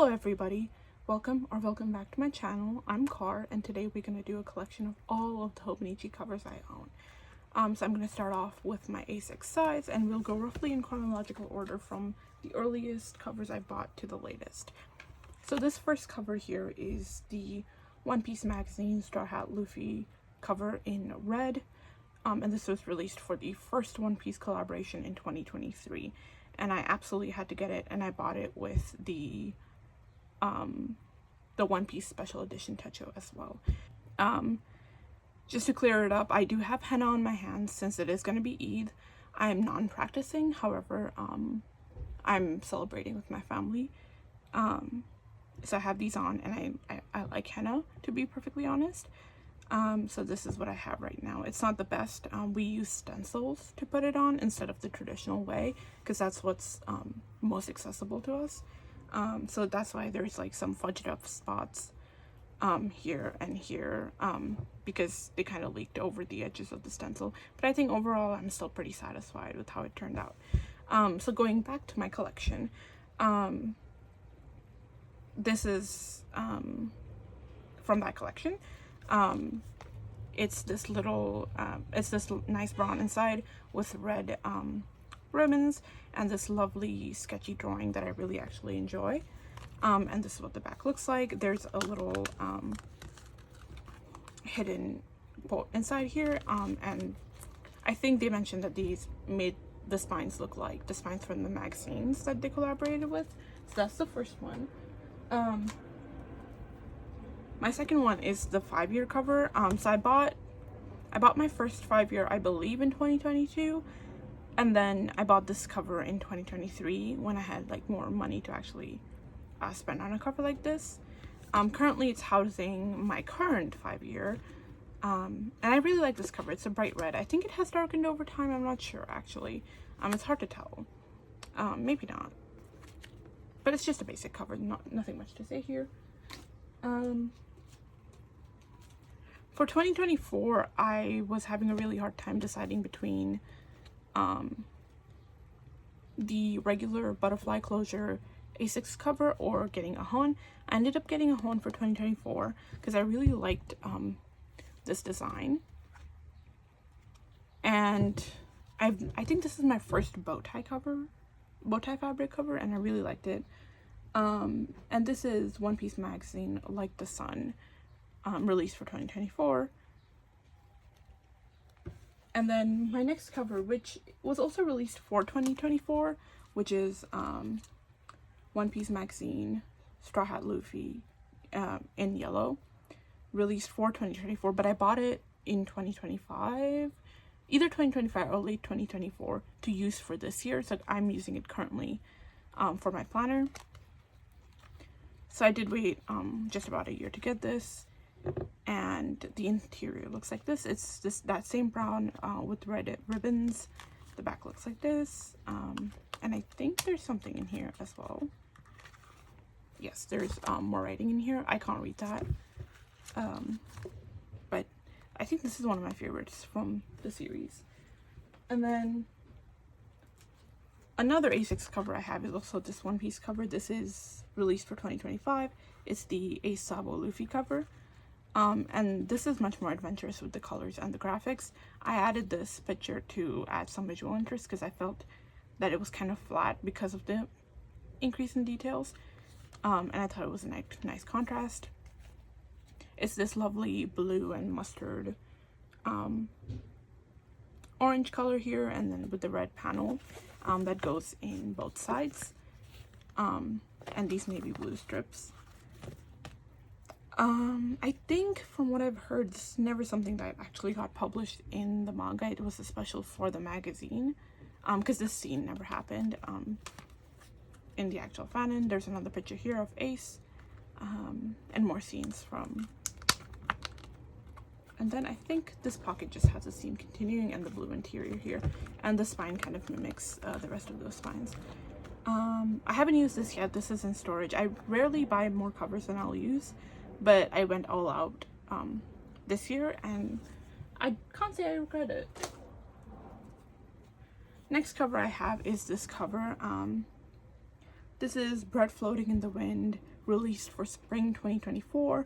Hello everybody, welcome back to my channel. I'm Car, and today we're going to do a collection of all of the Hobonichi covers I own. So I'm going to start off with my A6 sides, and we'll go roughly in chronological order from the earliest covers I bought to the latest. So this first cover here is the One Piece magazine Straw Hat Luffy cover in red, and this was released for the first One Piece collaboration in 2023, and I absolutely had to get it, and I bought it with the One Piece special edition Techo as well. Just to clear it up, I do have henna on my hands since it is going to be Eid. I am non-practicing, however, I'm celebrating with my family. So I have these on, and I like henna, to be perfectly honest. So this is what I have right now. It's not the best. We use stencils to put it on instead of the traditional way, because that's what's most accessible to us. So that's why there's like some fudged up spots here and here, because they kind of leaked over the edges of the stencil. But I think overall I'm still pretty satisfied with how it turned out. So going back to my collection, this is from that collection. It's this little, it's this nice brown inside with red ribbons and this lovely sketchy drawing that I really actually enjoy. And this is what the back looks like. There's a little hidden quote inside here, and I think they mentioned that these made the spines look like the spines from the magazines that they collaborated with. So that's the first one. My second one is the 5-year cover. So I bought my first 5-year, I believe, in 2022, and then I bought this cover in 2023 when I had like more money to actually spend on a cover like this. Currently it's housing my current 5-year, and I really like this cover. It's a bright red. I think it has darkened over time. I'm not sure actually. It's hard to tell. Maybe not, but it's just a basic cover. Nothing much to say here. For 2024, I was having a really hard time deciding between the regular butterfly closure A6 cover or getting a Hon. I ended up getting a Hon for 2024 because I really liked this design, and I think this is my first bow tie fabric cover, and I really liked it. And this is One Piece magazine Like the Sun, released for 2024. And then my next cover, which was also released for 2024, which is One Piece magazine Straw Hat Luffy in yellow, released for 2024, but I bought it in 2025, either 2025 or late 2024, to use for this year. So I'm using it currently for my planner. So I did wait just about a year to get this, and the interior looks like this. It's that same brown with red ribbons. The back looks like this, and I think there's something in here as well. Yes, there's more writing in here. I can't read that, but I think this is one of my favorites from the series. And then another A6 cover I have is also this One Piece cover. This is released for 2025. It's the Ace Sabo Luffy cover. And this is much more adventurous with the colors and the graphics. I added this picture to add some visual interest because I felt that it was kind of flat because of the increase in details. And I thought it was a nice contrast. It's this lovely blue and mustard orange color here, and then with the red panel that goes in both sides, and these navy blue strips. I think from what I've heard, this is never something that actually got published in the manga. It was a special for the magazine, because this scene never happened in the actual fanon. There's another picture here of Ace, and more scenes from. And then I think this pocket just has a scene continuing and the blue interior here, and the spine kind of mimics the rest of those spines. I haven't used this yet. This is in storage. I rarely buy more covers than I'll use, but I went all out this year, and I can't say I regret it. Next cover I have is this cover. This is Bread Floating in the Wind, released for spring 2024.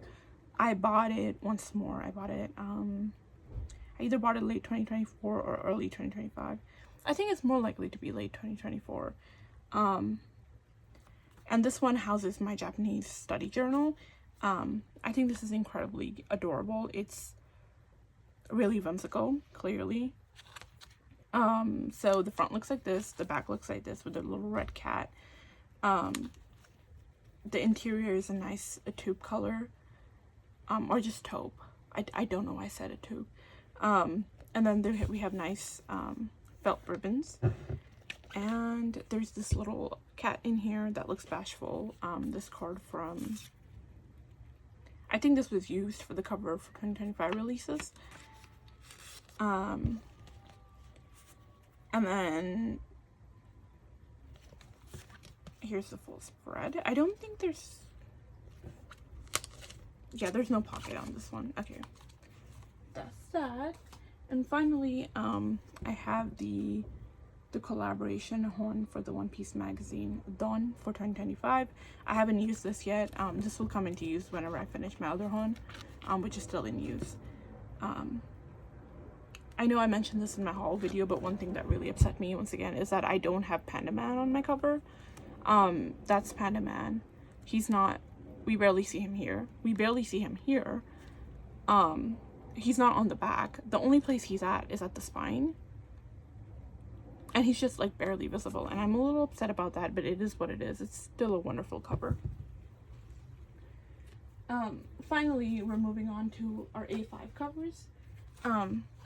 I bought it once more. I bought it, I either bought it late 2024 or early 2025. I think it's more likely to be late 2024. And this one houses my Japanese study journal. I think this is incredibly adorable. It's really whimsical, clearly. So the front looks like this, the back looks like this with a little red cat. The interior is a nice taupe color, or just taupe. I don't know why I said a taupe. And then we have nice felt ribbons, and there's this little cat in here that looks bashful. This card from, I think this was used for the cover for 2025 releases. And then here's the full spread. I don't think there's, yeah, there's no pocket on this one. Okay, that's that. And finally, I have the collaboration horn for the One Piece magazine Dawn for 2025. I haven't used this yet. This will come into use whenever I finish my other horn, which is still in use. I know I mentioned this in my haul video, but one thing that really upset me once again is that I don't have Panda Man on my cover. That's Panda Man. He's not, we barely see him here. He's not on the back. The only place he's at is at the spine. And he's just like barely visible. And I'm a little upset about that, but it is what it is. It's still a wonderful cover. Finally, we're moving on to our A5 covers.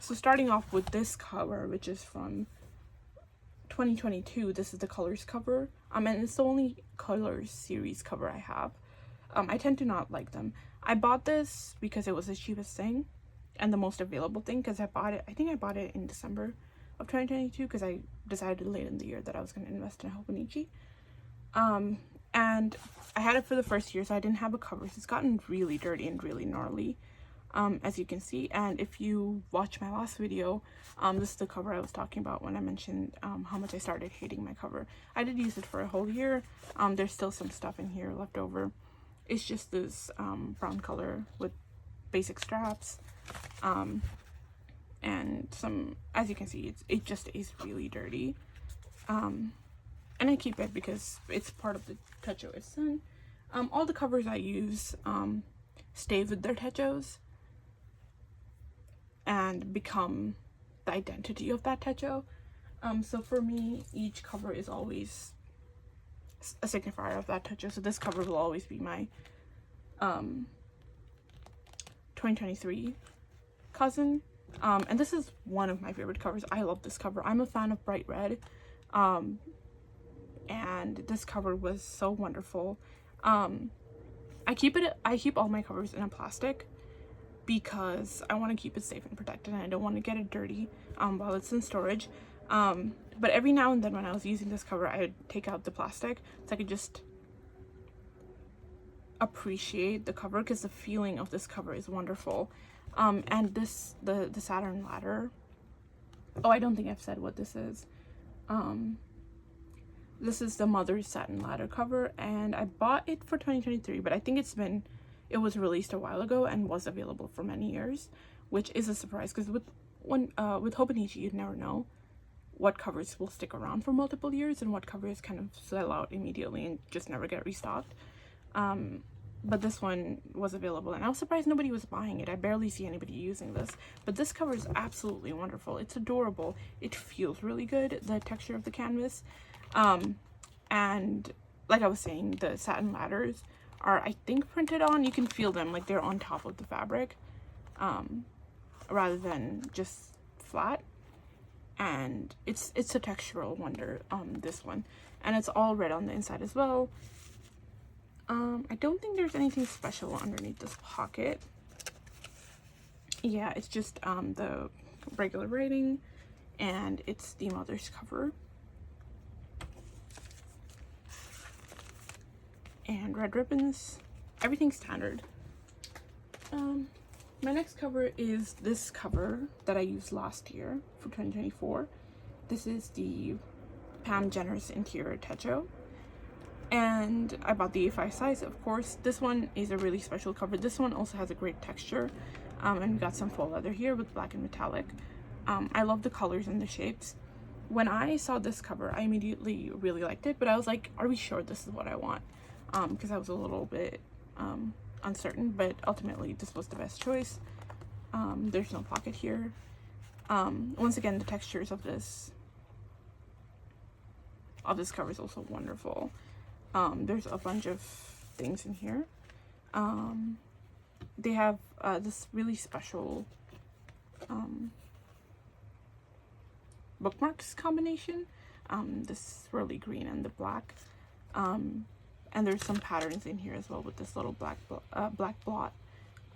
So starting off with this cover, which is from 2022. This is the Colors cover. And it's the only Colors series cover I have. I tend to not like them. I bought this because it was the cheapest thing and the most available thing, because I think I bought it in December of 2022 because I decided late in the year that I was going to invest in Hobonichi. And I had it for the first year, so I didn't have a cover. So it's gotten really dirty and really gnarly, as you can see. And if you watch my last video, this is the cover I was talking about when I mentioned how much I started hating my cover. I did use it for a whole year. There's still some stuff in here left over. It's just this brown color with basic straps, and some, as you can see, it just is really dirty. And I keep it because it's part of the techo itself. All the covers I use stay with their techos and become the identity of that techo. So for me, each cover is always a signifier of that techo. So this cover will always be my 2023 cousin. And this is one of my favorite covers. I love this cover. I'm a fan of bright red. And this cover was so wonderful. I keep all my covers in a plastic because I want to keep it safe and protected, and I don't want to get it dirty while it's in storage. But every now and then when I was using this cover, I would take out the plastic so I could just appreciate the cover, because the feeling of this cover is wonderful. And this, the Saturn ladder. Oh, I don't think I've said what this is. This is the Mother's Satin ladder cover, and I bought it for 2023, but I think it was released a while ago and was available for many years, which is a surprise, because with Hobonichi, you'd never know what covers will stick around for multiple years and what covers kind of sell out immediately and just never get restocked. But this one was available, and I was surprised nobody was buying it. I barely see anybody using this, but this cover is absolutely wonderful. It's adorable. It feels really good, the texture of the canvas. And like I was saying, the satin ladders are, I think, printed on. You can feel them, like they're on top of the fabric, rather than just flat. And it's a textural wonder, this one. And it's all red on the inside as well. I don't think there's anything special underneath this pocket. Yeah, it's just the regular writing, and it's the Mother's cover. And red ribbons, everything standard. My next cover is this cover that I used last year for 2024. This is the Pam Generous Interior Techo. And I bought the A5 size, of course. This one is a really special cover. This one also has a great texture. And we got some faux leather here with black and metallic. I love the colors and the shapes. When I saw this cover, I immediately really liked it, but I was like, are we sure this is what I want? Because I was a little bit uncertain, but ultimately this was the best choice. There's no pocket here. Once again, the textures of this cover is also wonderful. There's a bunch of things in here. They have this really special bookmarks combination, this swirly green and the black, and there's some patterns in here as well with this little black blot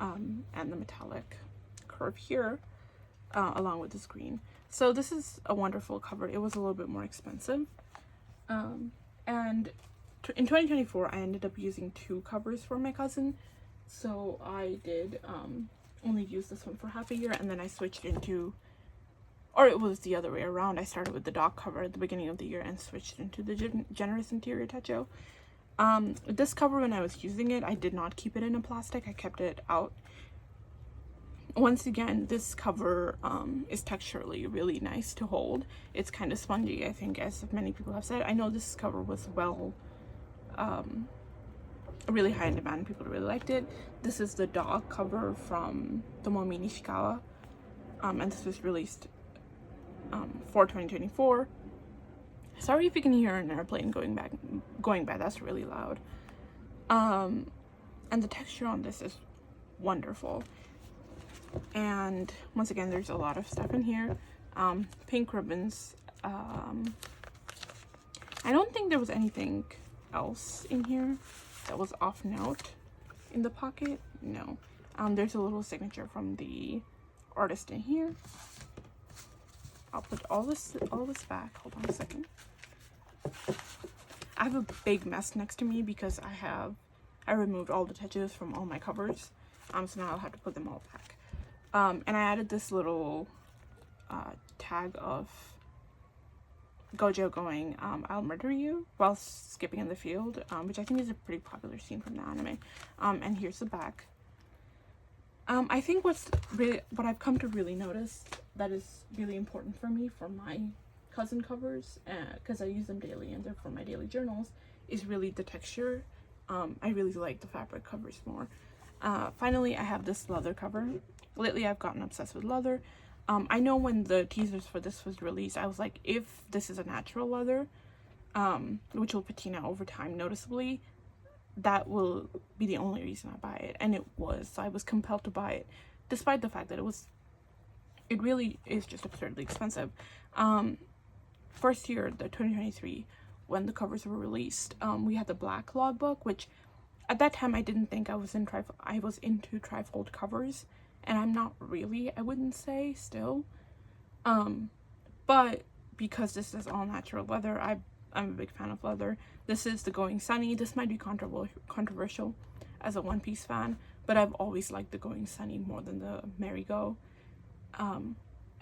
and the metallic curve here, along with this green. So this is a wonderful cover. It was a little bit more expensive, and in 2024 I ended up using 2 covers for my cousin, so I did only use this one for half a year, and then I switched into, or it was the other way around. I started with the dog cover at the beginning of the year and switched into the generous interior techo. This cover, when I was using it, I did not keep it in a plastic. I kept it out. Once again, this cover is texturally really nice to hold. It's kind of spongy, I think, as many people have said. I know this cover was really high in demand. People really liked it. This is the dog cover from Tomomi Nishikawa, and this was released for 2024. Sorry if you can hear an airplane going by. That's really loud. And the texture on this is wonderful. And once again, there's a lot of stuff in here. Pink ribbons. I don't think there was anything else in here that was off note in the pocket. No. There's a little signature from the artist in here. I'll put all this back. Hold on a second. I have a big mess next to me because I removed all the techos from all my covers. So now I'll have to put them all back. And I added this little tag of Gojo going, I'll murder you, while skipping in the field, which I think is a pretty popular scene from the anime. And here's the back. I think what I've come to really notice that is really important for me for my cousin covers, because I use them daily and they're for my daily journals, is really the texture. I really like the fabric covers more. Finally, I have this leather cover. Lately, I've gotten obsessed with leather. I know when the teasers for this was released, I was like, if this is a natural leather, which will patina over time noticeably, that will be the only reason I buy it. And it was. So I was compelled to buy it, despite the fact that it really is just absurdly expensive. First year, the 2023, when the covers were released, we had the black logbook, which at that time I didn't think I was into trifold covers, and I'm not really, I wouldn't say still. But because this is all natural leather, I'm a big fan of leather. This is the Going Sunny. This might be controversial as a One Piece fan, but I've always liked the Going Sunny more than the Merry-Go. And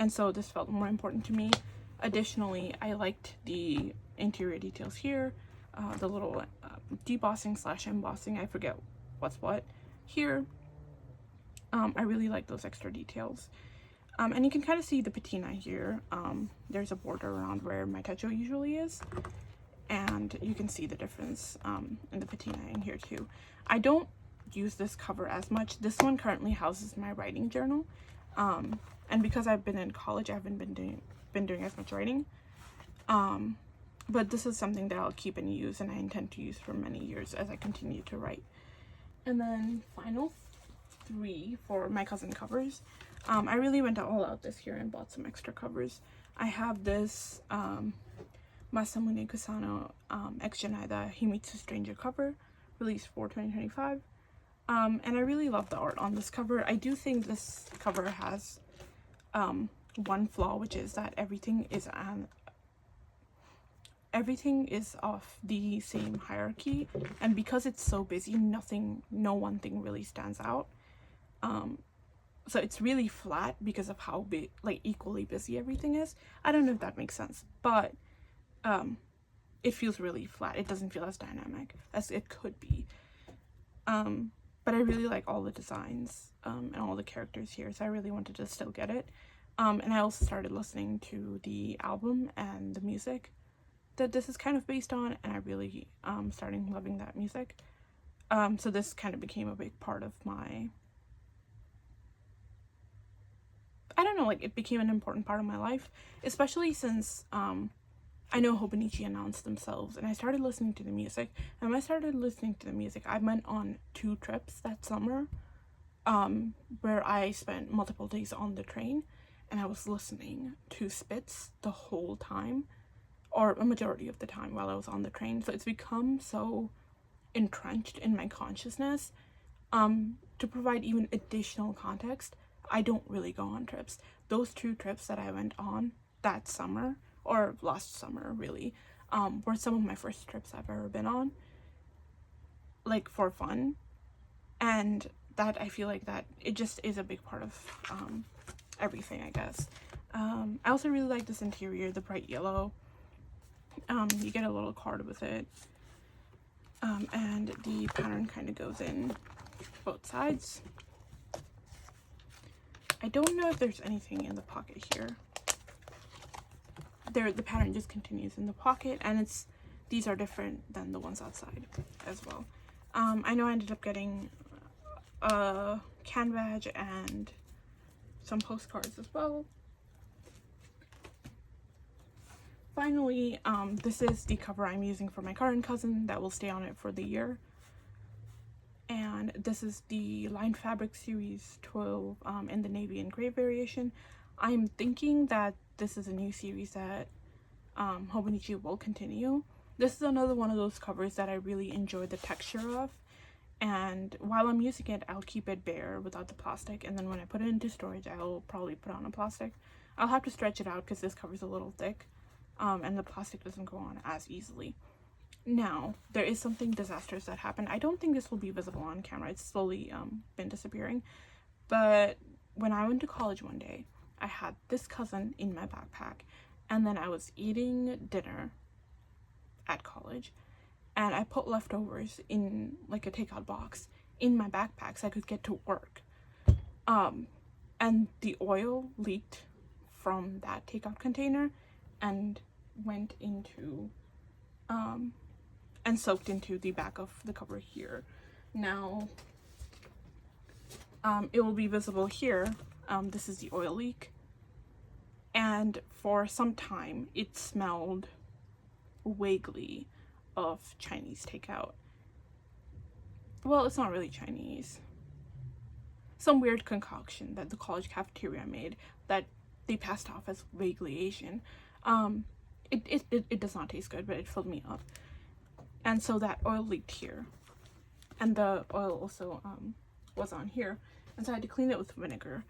so this felt more important to me. Additionally, I liked the interior details here, the little debossing / embossing, I forget what's what here. I really like those extra details. And you can kind of see the patina here. There's a border around where my techo usually is, and you can see the difference in the patina in here too. I don't use this cover as much. This one currently houses my writing journal, and because I've been in college, I haven't been doing as much writing. But this is something that I'll keep and use, and I intend to use for many years as I continue to write. And then final 3 for my cousin covers. I really went all out this year and bought some extra covers. I have this Masamune Kusano Ex Janaida Himitsu Stranger cover, released for 2025. And I really love the art on this cover. I do think this cover has one flaw, which is that everything is off the same hierarchy, and because it's so busy, no one thing really stands out. So it's really flat because of how equally busy everything is. I don't know if that makes sense, but it feels really flat. It doesn't feel as dynamic as it could be. But I really like all the designs and all the characters here, so I really wanted to still get it. And I also started listening to the album and the music that this is kind of based on, and I really starting loving that music. So this kind of became a big part of my, I don't know, like it became an important part of my life, especially since I know Hobonichi announced themselves, and I started listening to the music. And when I started listening to the music, I went on 2 trips that summer, where I spent multiple days on the train, and I was listening to Spitz the whole time, or a majority of the time while I was on the train. So it's become so entrenched in my consciousness. To provide even additional context, I don't really go on trips. Those 2 trips that I went on that summer, or last summer really, were some of my first trips I've ever been on, like for fun. And that, I feel like that it just is a big part of everything, I guess. I also really like this interior, the bright yellow. You get a little card with it, and the pattern kind of goes in both sides. I don't know if there's anything in the pocket here. The pattern just continues in the pocket, and these are different than the ones outside as well. I know I ended up getting a can badge and some postcards as well. Finally, this is the cover I'm using for my current cousin that will stay on it for the year. And this is the Line Fabric Series 12 in the navy and gray variation. I'm thinking that this is a new series that Hobonichi will continue. This is another one of those covers that I really enjoy the texture of, and while I'm using it, I'll keep it bare without the plastic, and then when I put it into storage, I'll probably put on a plastic. I'll have to stretch it out because this cover's a little thick, and the plastic doesn't go on as easily. Now, there is something disastrous that happened. I don't think this will be visible on camera. It's slowly been disappearing. But when I went to college one day, I had this cousin in my backpack, and then I was eating dinner at college, and I put leftovers in like a takeout box in my backpack so I could get to work. And the oil leaked from that takeout container and went into and soaked into the back of the cover here. Now it will be visible here. This is the oil leak, and for some time it smelled vaguely of Chinese takeout. Well, it's not really Chinese. Some weird concoction that the college cafeteria made that they passed off as vaguely Asian. It does not taste good, but it filled me up. And so that oil leaked here, and the oil also was on here, and so I had to clean it with vinegar.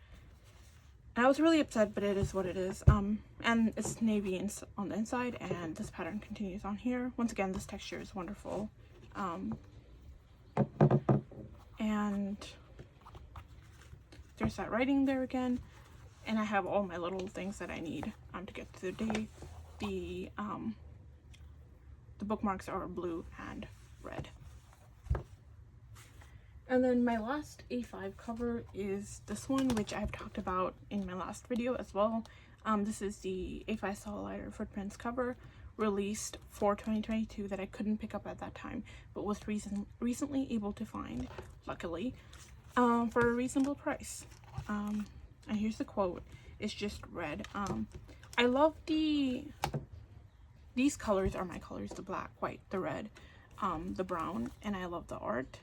And I was really upset, but it is what it is. And it's navy on the inside, and this pattern continues on here. Once again, this texture is wonderful. And there's that writing there again, and I have all my little things that I need to get through the day. The bookmarks are blue and red. And then my last A5 cover is this one, which I've talked about in my last video as well. This is the A5 Solid Footprints cover, released for 2022, that I couldn't pick up at that time, but was recently able to find, luckily, for a reasonable price. And here's the quote. It's just red. I love these colors are my colors: the black, white, the red, the brown, and I love the art.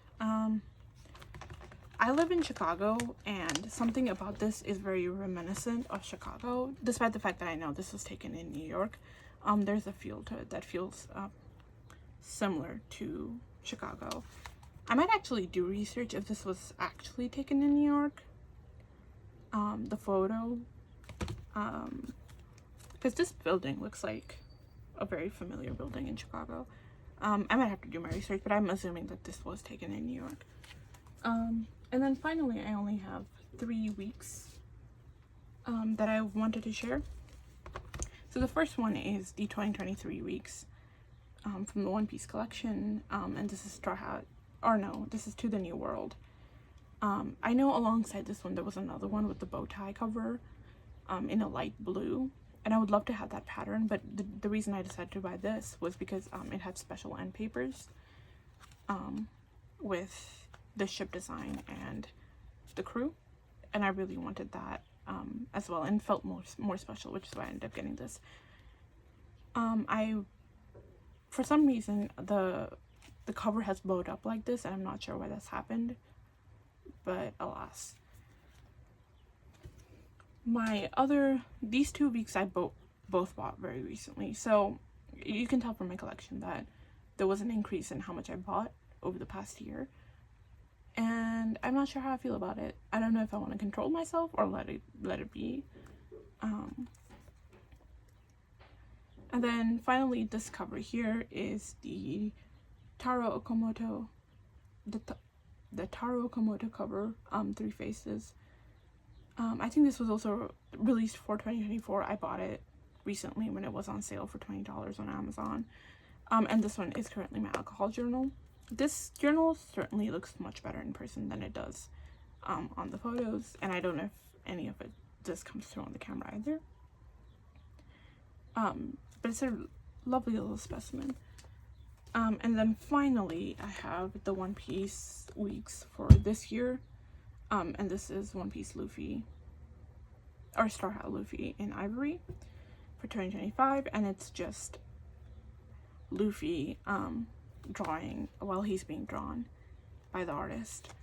I live in Chicago, and something about this is very reminiscent of Chicago, despite the fact that I know this was taken in New York. There's a feel to it that feels similar to Chicago. I might actually do research if this was actually taken in New York. The photo, because this building looks like a very familiar building in Chicago. I might have to do my research, but I'm assuming that this was taken in New York. And then finally, I only have 3 weeks that I wanted to share. So the first one is the 2023 weeks. from the One Piece collection, and this is Straw Hat, or no, this is To the New World. I know alongside this one there was another one with the bow tie cover in a light blue, and I would love to have that pattern, but the reason I decided to buy this was because it had special end papers with the ship design and the crew, and I really wanted that as well, and felt more special, which is why I ended up getting this. For some reason the cover has bowed up like this, and I'm not sure why that's happened, but alas. These 2 weeks I both bought very recently, so you can tell from my collection that there was an increase in how much I bought over the past year, and I'm not sure how I feel about it. I don't know if I want to control myself or let it be. And then finally, this cover here is the Taro Okamoto, the Taro Okamoto cover, 3 Faces. I think this was also released for 2024. I bought it recently when it was on sale for $20 on Amazon. And this one is currently my alcohol journal. This journal certainly looks much better in person than it does on the photos, and I don't know if any of it just comes through on the camera either. But it's a lovely little specimen. And then finally, I have the One Piece weeks for this year. And this is One Piece Luffy, or Straw Hat Luffy in Ivory for 2025. And it's just Luffy drawing while he's being drawn by the artist.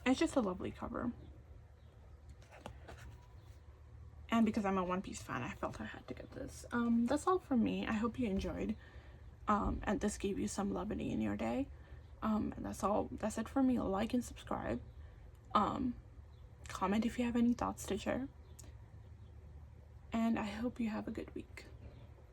It's just a lovely cover. And because I'm a One Piece fan, I felt I had to get this. That's all from me. I hope you enjoyed. And this gave you some levity in your day. And that's it for me. Like and subscribe. Comment if you have any thoughts to share. And I hope you have a good week.